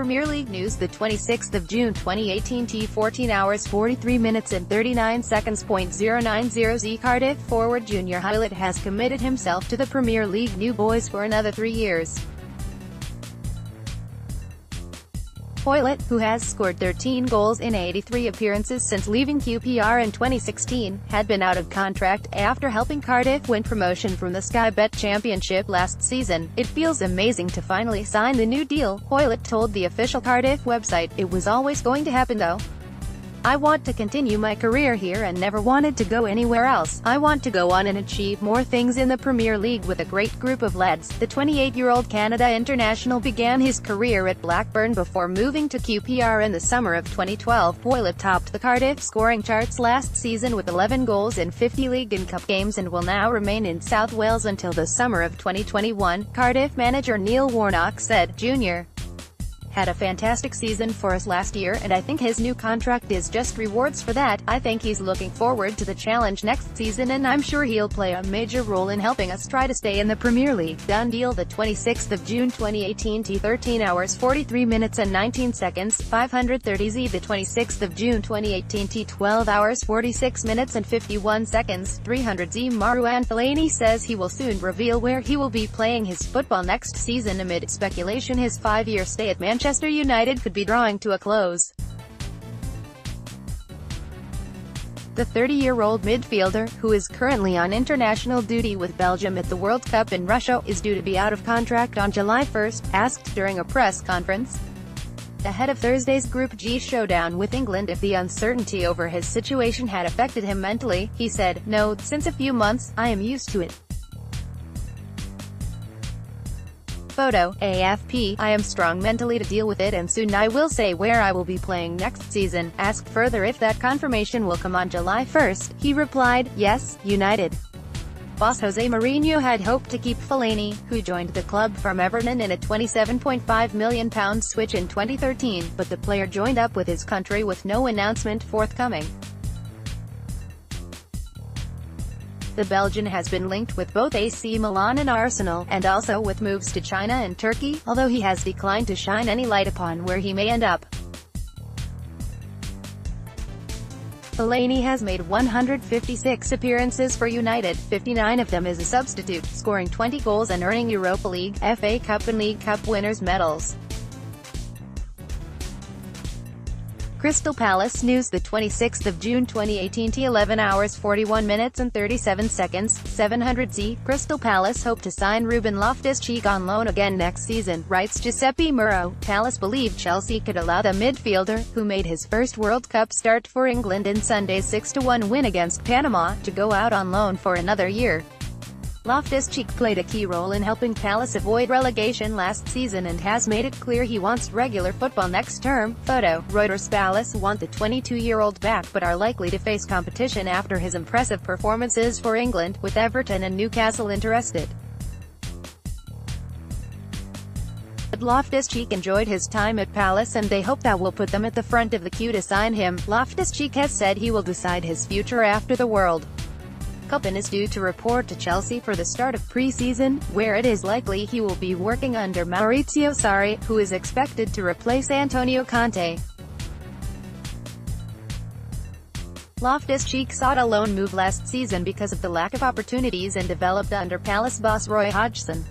Premier League news, the 26th of June 2018, t 14 hours 43 minutes and 39 seconds. 090Z Cardiff forward Junior Hoilett has committed himself to the Premier League New Boys for another 3 years. Hoilett, who has scored 13 goals in 83 appearances since leaving QPR in 2016, had been out of contract after helping Cardiff win promotion from the Sky Bet Championship last season. "It feels amazing to finally sign the new deal," Hoilett told the official Cardiff website. "It was always going to happen though. I want to continue my career here and never wanted to go anywhere else. I want to go on and achieve more things in the Premier League with a great group of lads." The 28-year-old Canada international began his career at Blackburn before moving to QPR in the summer of 2012. Hoilett topped the Cardiff scoring charts last season with 11 goals in 50 league and cup games and will now remain in South Wales until the summer of 2021. Cardiff manager Neil Warnock said, "Junior had a fantastic season for us last year, and I think his new contract is just rewards for that. I think he's looking forward to the challenge next season, and I'm sure he'll play a major role in helping us try to stay in the Premier League." Done deal, the 26th of June 2018, t 13 hours 43 minutes and 19 seconds. 530Z, the 26th of June 2018, t 12 hours 46 minutes and 51 seconds. 300Z Marouane Fellaini says he will soon reveal where he will be playing his football next season amid speculation his 5-year stay at Manchester United could be drawing to a close. The 30-year-old midfielder, who is currently on international duty with Belgium at the World Cup in Russia, is due to be out of contract on July 1, asked during a press conference ahead of Thursday's Group G showdown with England if the uncertainty over his situation had affected him mentally. He said, "No, since a few months, I am used to it." Photo, AFP, "I am strong mentally to deal with it, and soon I will say where I will be playing next season." Asked further if that confirmation will come on July 1, he replied, "Yes, United." Boss Jose Mourinho had hoped to keep Fellaini, who joined the club from Everton in a £27.5 million switch in 2013, but the player joined up with his country with no announcement forthcoming. The Belgian has been linked with both AC Milan and Arsenal, and also with moves to China and Turkey, although he has declined to shine any light upon where he may end up. Fellaini has made 156 appearances for United, 59 of them as a substitute, scoring 20 goals and earning Europa League, FA Cup and League Cup winners' medals. Crystal Palace news, the 26th of June 2018, t 11 hours 41 minutes and 37 seconds. 700Z, Crystal Palace hope to sign Ruben Loftus-Cheek on loan again next season, writes Giuseppe Muro. Palace believed Chelsea could allow the midfielder, who made his first World Cup start for England in Sunday's 6-1 win against Panama, to go out on loan for another year. Loftus-Cheek played a key role in helping Palace avoid relegation last season and has made it clear he wants regular football next term. Photo, Reuters. Palace want the 22-year-old back but are likely to face competition after his impressive performances for England, with Everton and Newcastle interested. But Loftus-Cheek enjoyed his time at Palace and they hope that will put them at the front of the queue to sign him. Loftus-Cheek has said he will decide his future after the World Cup and is due to report to Chelsea for the start of pre-season, where it is likely he will be working under Maurizio Sarri, who is expected to replace Antonio Conte. Loftus-Cheek sought a loan move last season because of the lack of opportunities and developed under Palace boss Roy Hodgson.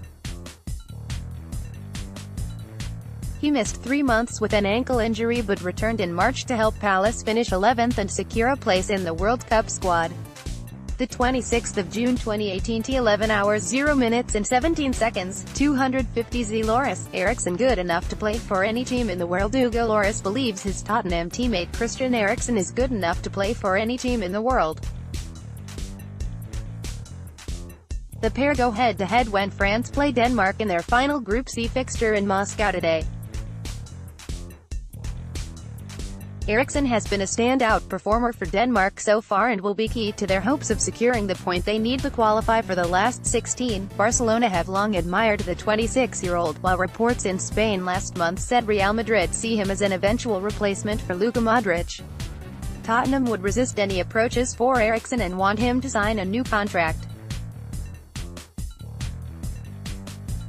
He missed 3 months with an ankle injury but returned in March to help Palace finish 11th and secure a place in the World Cup squad. The 26th of June 2018, t 11 hours 0 minutes and 17 seconds. 250Z Lloris, Eriksen good enough to play for any team in the world. Hugo Lloris believes his Tottenham teammate Christian Eriksen is good enough to play for any team in the world. The pair go head-to-head when France play Denmark in their final Group C fixture in Moscow today. Eriksen has been a standout performer for Denmark so far and will be key to their hopes of securing the point they need to qualify for the last 16. Barcelona have long admired the 26-year-old, while reports in Spain last month said Real Madrid see him as an eventual replacement for Luka Modric. Tottenham would resist any approaches for Eriksen and want him to sign a new contract.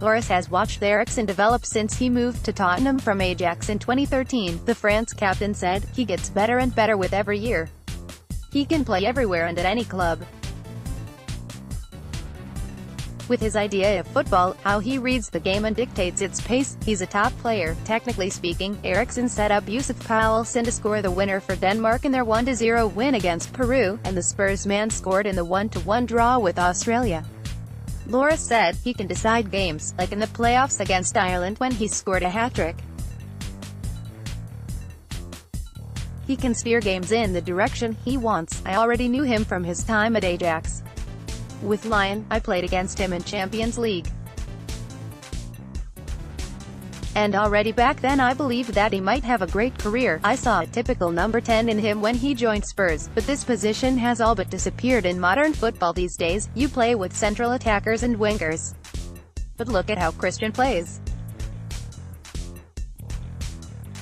Loris has watched Eriksen develop since he moved to Tottenham from Ajax in 2013. The France captain said, "He gets better and better with every year. He can play everywhere and at any club. With his idea of football, how he reads the game and dictates its pace, he's a top player." Technically speaking, Eriksen set up Yusuf Poulsen to score the winner for Denmark in their 1-0 win against Peru, and the Spurs man scored in the 1-1 draw with Australia. Loris said, "He can decide games, like in the playoffs against Ireland when he scored a hat-trick. He can steer games in the direction he wants. I already knew him from his time at Ajax. With Lyon, I played against him in Champions League. And already back then I believed that he might have a great career. I saw a typical number 10 in him when he joined Spurs, but this position has all but disappeared in modern football these days. You play with central attackers and wingers. But look at how Christian plays.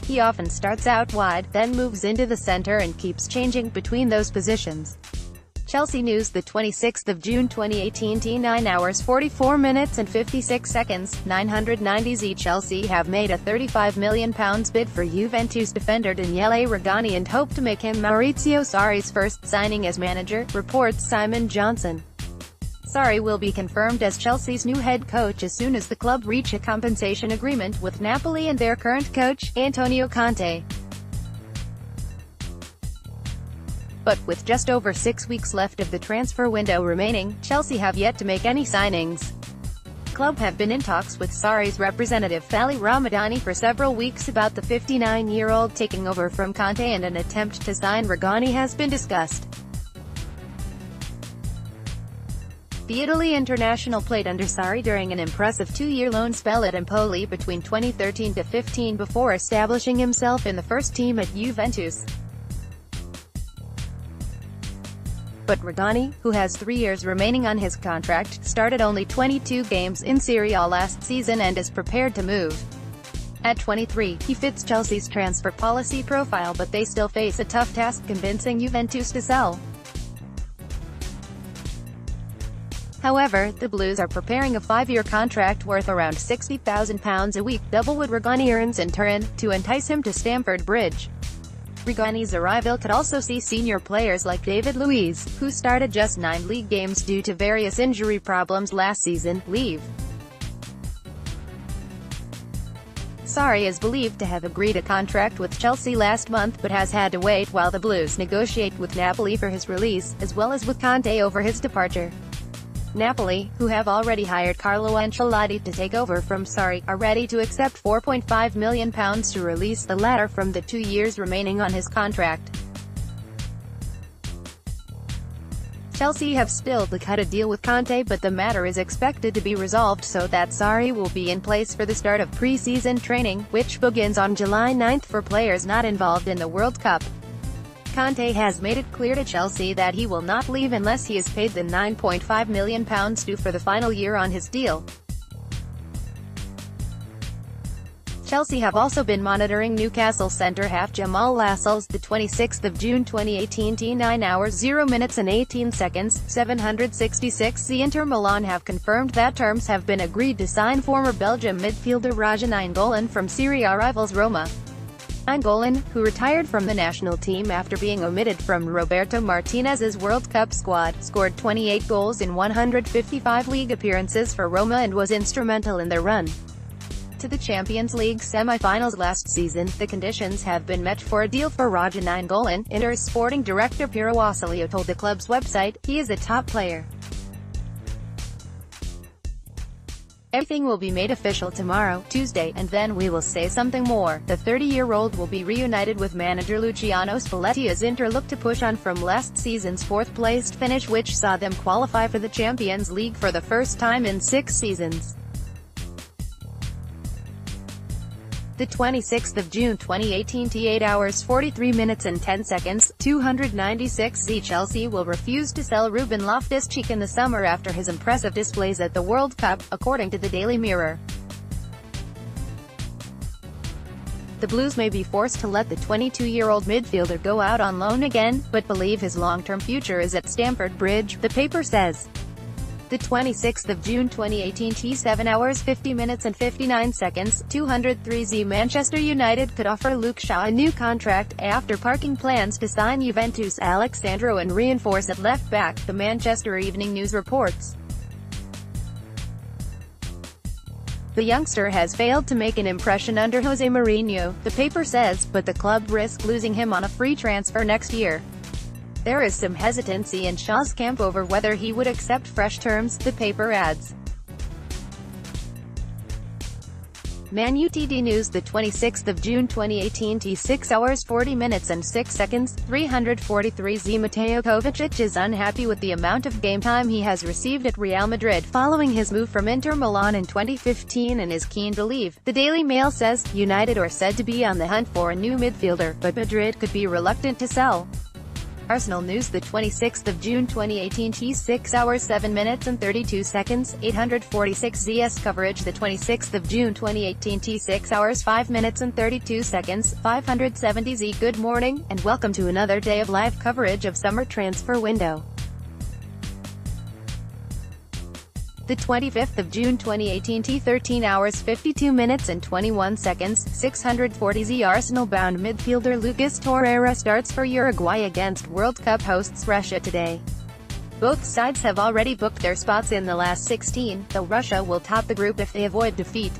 He often starts out wide, then moves into the center and keeps changing between those positions." Chelsea News, the 26th of June 2018, T9 hours 44 minutes and 56 seconds, 990s. Chelsea have made a £35 million bid for Juventus defender Daniele Rugani and hope to make him Maurizio Sarri's first signing as manager, reports Simon Johnson. Sarri will be confirmed as Chelsea's new head coach as soon as the club reach a compensation agreement with Napoli and their current coach, Antonio Conte. But with just over 6 weeks left of the transfer window remaining, Chelsea have yet to make any signings. The club have been in talks with Sarri's representative Fali Ramadani for several weeks about the 59-year-old taking over from Conte, and an attempt to sign Rugani has been discussed. The Italy international played under Sarri during an impressive 2-year loan spell at Empoli between 2013 to 15 before establishing himself in the first team at Juventus. But Rugani, who has 3 years remaining on his contract, started only 22 games in Serie A last season and is prepared to move. At 23, he fits Chelsea's transfer policy profile, but they still face a tough task convincing Juventus to sell. However, the Blues are preparing a 5-year contract worth around £60,000 a week, double what Rugani earns in Turin, to entice him to Stamford Bridge. Rugani's arrival could also see senior players like David Luiz, who started just 9 league games due to various injury problems last season, leave. Sarri is believed to have agreed a contract with Chelsea last month, but has had to wait while the Blues negotiate with Napoli for his release, as well as with Conte over his departure. Napoli, who have already hired Carlo Ancelotti to take over from Sarri, are ready to accept £4.5 million to release the latter from the 2 years remaining on his contract. Chelsea have still to cut a deal with Conte, but the matter is expected to be resolved so that Sarri will be in place for the start of pre-season training, which begins on July 9 for players not involved in the World Cup. Conte has made it clear to Chelsea that he will not leave unless he is paid the £9.5 million due for the final year on his deal. Chelsea have also been monitoring Newcastle centre-half Jamal Lascelles, the 26th of June 2018, T9 hours 0 minutes and 18 seconds, 766. The Inter Milan have confirmed that terms have been agreed to sign former Belgium midfielder Rugani Angolan from Serie A rivals Roma. Angolan, who retired from the national team after being omitted from Roberto Martinez's World Cup squad, scored 28 goals in 155 league appearances for Roma and was instrumental in their run to the Champions League semi-finals last season. The conditions have been met for a deal for Rugani Angolan, Inter's sporting director Piero Wasilio told the club's website. He is a top player. Everything will be made official tomorrow, Tuesday, and then we will say something more. The 30-year-old will be reunited with manager Luciano Spalletti as Inter look to push on from last season's 4th-placed finish, which saw them qualify for the Champions League for the first time in 6 seasons. The 26th of June 2018, T8 hours 43 minutes and 10 seconds, 296. Chelsea will refuse to sell Ruben Loftus-Cheek in the summer after his impressive displays at the World Cup, according to the Daily Mirror. The Blues may be forced to let the 22-year-old midfielder go out on loan again, but believe his long-term future is at Stamford Bridge, the paper says. The 26th of June 2018 T7 hours 50 minutes and 59 seconds, 203Z Manchester United could offer Luke Shaw a new contract, after parking plans to sign Juventus' Alexandro and reinforce at left-back, the Manchester Evening News reports. The youngster has failed to make an impression under Jose Mourinho, the paper says, but the club risk losing him on a free transfer next year. There is some hesitancy in Shaw's camp over whether he would accept fresh terms, the paper adds. Man UTD News the 26th of June 2018 T6 hours 40 minutes and 6 seconds, 343Z Mateo Kovacic is unhappy with the amount of game time he has received at Real Madrid following his move from Inter Milan in 2015 and is keen to leave. The Daily Mail says, United are said to be on the hunt for a new midfielder, but Madrid could be reluctant to sell. Arsenal News the 26th of June 2018 T6 hours 7 minutes and 32 seconds, 846ZS coverage the 26th of June 2018 T6 hours 5 minutes and 32 seconds, 570Z. Good morning, and welcome to another day of live coverage of summer transfer window. The 25th of June 2018 T13 hours 52 minutes and 21 seconds, 640Z Arsenal-bound midfielder Lucas Torreira starts for Uruguay against World Cup hosts Russia today. Both sides have already booked their spots in the last 16, though Russia will top the group if they avoid defeat.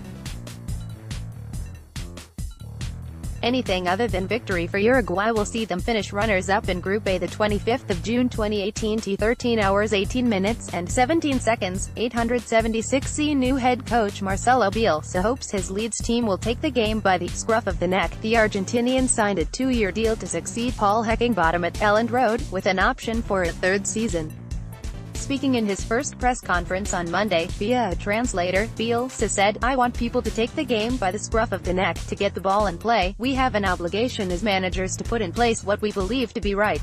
Anything other than victory for Uruguay will see them finish runners-up in Group A. The 25th of June 2018 T13 hours 18 minutes and 17 seconds, 876Z new head coach Marcelo Bielsa hopes his Leeds team will take the game by the scruff of the neck. The Argentinian signed a 2-year deal to succeed Paul Heckingbottom at Elland Road, with an option for a third season. Speaking in his first press conference on Monday, via a translator, Bielsa said, "I want people to take the game by the scruff of the neck, to get the ball and play. We have an obligation as managers to put in place what we believe to be right.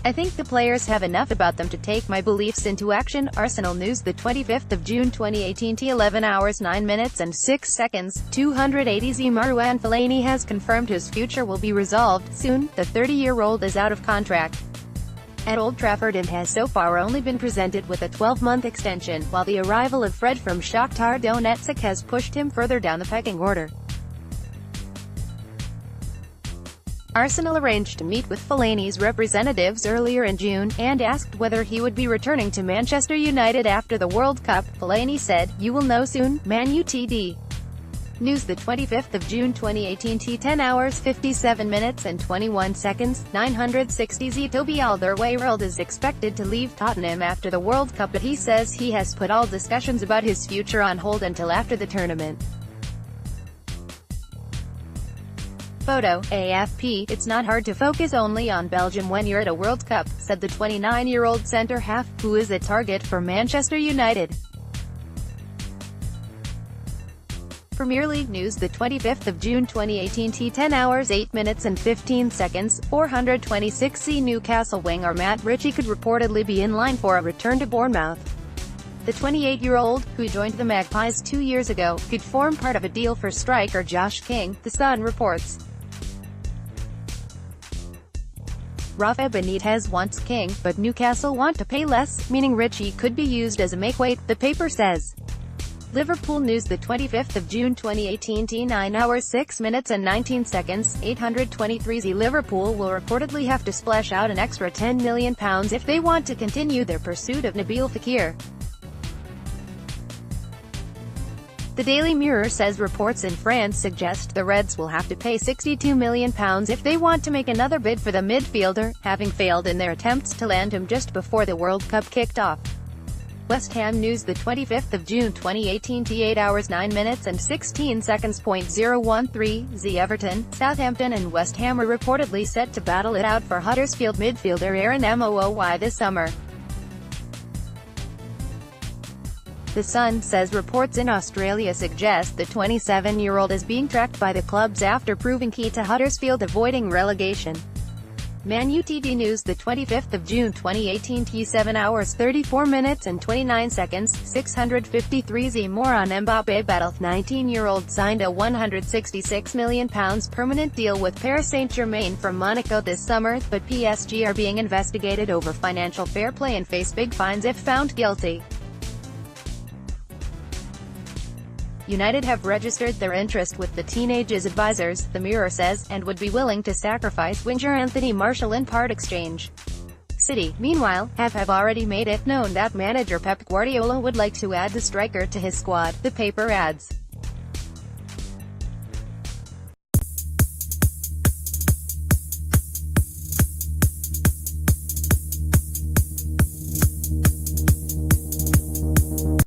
I think the players have enough about them to take my beliefs into action." Arsenal News the 25th of June 2018 T11 hours 9 minutes and 6 seconds, 280Z Marouane Fellaini has confirmed his future will be resolved soon. The 30-year-old is out of contract at Old Trafford and has so far only been presented with a 12-month extension, while the arrival of Fred from Shakhtar Donetsk has pushed him further down the pecking order. Arsenal arranged to meet with Fellaini's representatives earlier in June, and asked whether he would be returning to Manchester United after the World Cup. Fellaini said, "You will know soon." Man UTD News the 25th of June 2018 T10 hours 57 minutes and 21 seconds, 960Z Toby Alderweireld is expected to leave Tottenham after the World Cup, but he says he has put all discussions about his future on hold until after the tournament. Photo, AFP. It's not hard to focus only on Belgium when you're at a World Cup, said the 29-year-old centre-half, who is a target for Manchester United. Premier League News the 25th of June 2018 T10 hours 8 minutes and 15 seconds, 426C Newcastle winger Matt Ritchie could reportedly be in line for a return to Bournemouth. The 28-year-old, who joined the Magpies 2 years ago, could form part of a deal for striker Josh King, The Sun reports. Rafa Benitez wants King, but Newcastle want to pay less, meaning Ritchie could be used as a make-weight, the paper says. Liverpool News the 25th of June 2018 T9 hours 6 minutes and 19 seconds, 823Z Liverpool will reportedly have to splash out an extra £10 million if they want to continue their pursuit of Nabil Fekir. The Daily Mirror says reports in France suggest the Reds will have to pay £62 million if they want to make another bid for the midfielder, having failed in their attempts to land him just before the World Cup kicked off. West Ham News the 25th of June 2018 T8 hours 9 minutes and 16 seconds. 013Z Everton, Southampton and West Ham are reportedly set to battle it out for Huddersfield midfielder Aaron Mooy this summer. The Sun says reports in Australia suggest the 27-year-old is being tracked by the clubs after proving key to Huddersfield avoiding relegation. Man UTD News, the 25th of June 2018. T 7 hours 34 minutes and 29 seconds, 653z. More on Mbappé battle. 19-year-old signed a £166 million permanent deal with Paris Saint-Germain from Monaco this summer, but PSG are being investigated over financial fair play and face big fines if found guilty. United have registered their interest with the teenage's advisors, the Mirror says, and would be willing to sacrifice winger Anthony Martial in part exchange. City, meanwhile, have already made it known that manager Pep Guardiola would like to add the striker to his squad, the paper adds.